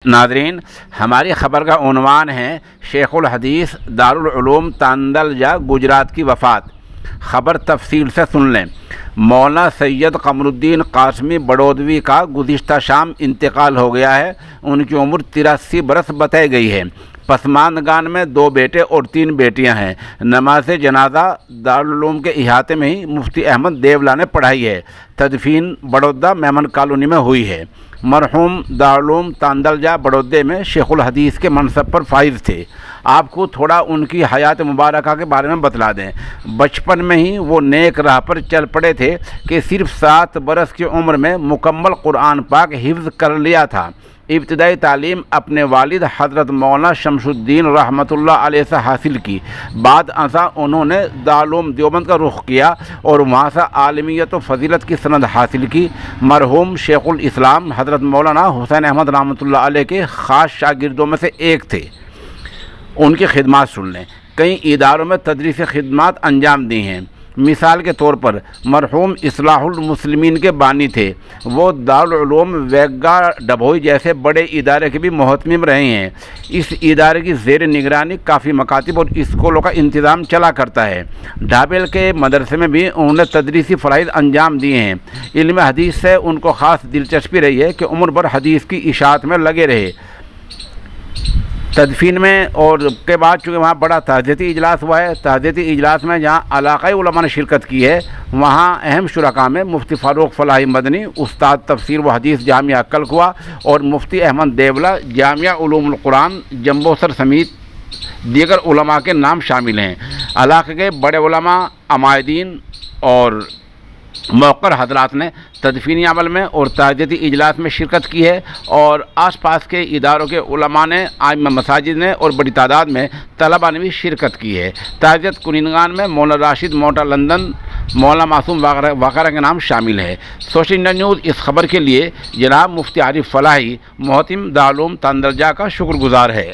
ناظرین، ہماری خبر کا عنوان ہے شیخ الحدیث دارالعلوم تاندلجہ گجرات کی وفات۔ خبر تفصیل سے سن لیں۔ مولانا سید قمر الدین قاسمی بڑودوی کا گزشتہ شام انتقال ہو گیا ہے۔ ان کی عمر 83 برس بتائی گئی ہے۔ پسماندگان میں 2 بیٹے اور 3 بیٹیاں ہیں۔ نماز جنازہ دارالعلوم کے احاطے میں ہی مفتی احمد دیولا نے پڑھائی ہے۔ تدفین بڑودہ میمن کالونی میں ہوئی ہے۔ مرحوم دارالعلوم تاندلجہ بڑودے میں شیخ الحدیث کے منصب پر فائز تھے۔ آپ کو تھوڑا ان کی حیات مبارکہ کے بارے میں بتلا دیں۔ بچپن میں ہی وہ نیک راہ پر چل پڑے تھے کہ صرف 7 برس کی عمر میں مکمل قرآن پاک حفظ کر لیا تھا۔ ابتدائی تعلیم اپنے والد حضرت مولانا شمس الدین رحمۃ اللہ علیہ سے حاصل کی۔ بعد ازاں انہوں نے دارالعلوم دیوبند کا رخ کیا اور وہاں سے عالمیت و فضیلت کی سند حاصل کی۔ مرحوم شیخ الاسلام حضرت مولانا حسین احمد رحمۃ اللہ علیہ کے خاص شاگردوں میں سے ایک تھے۔ ان کی خدمات سن لیں۔ کئی اداروں میں تدریسی خدمات انجام دی ہیں۔ مثال کے طور پر مرحوم اصلاح المسلمین کے بانی تھے۔ وہ دارالعلوم ویگا ڈبھوئی جیسے بڑے ادارے کے بھی محتمم رہے ہیں۔ اس ادارے کی زیر نگرانی کافی مکاتب اور اسکولوں کا انتظام چلا کرتا ہے۔ ڈھابل کے مدرسے میں بھی انہوں نے تدریسی فرائض انجام دیے ہیں۔ علم حدیث سے ان کو خاص دلچسپی رہی ہے کہ عمر بھر حدیث کی اشاعت میں لگے رہے۔ تدفین میں اور کے بعد چونکہ وہاں بڑا تعزیتی اجلاس ہوا ہے، تعزیتی اجلاس میں جہاں علاقائی علماء نے شرکت کی ہے، وہاں اہم شرکاء میں مفتی فاروق فلاحی مدنی استاد تفسیر و حدیث جامعہ کلکھوا اور مفتی احمد دیولا جامعہ علوم القرآن جمبوسر سمیت دیگر علماء کے نام شامل ہیں۔ علاقے کے بڑے علماء، عمائدین اور موقر حضرات نے تدفینی عمل میں اور تعزیتی اجلاس میں شرکت کی ہے اور آس پاس کے اداروں کے علماء نے، ائمہ مساجد نے اور بڑی تعداد میں طلباء نے بھی شرکت کی ہے۔ تعزیت کنندگان میں مولانا راشد موٹا لندن، مولانا معصوم وغیرہ کے نام شامل ہے۔ سوشل انڈیا نیوز اس خبر کے لیے جناب مفتی عارف فلاحی محتم دارالعلوم تاندلجہ کا شکر گزار ہے۔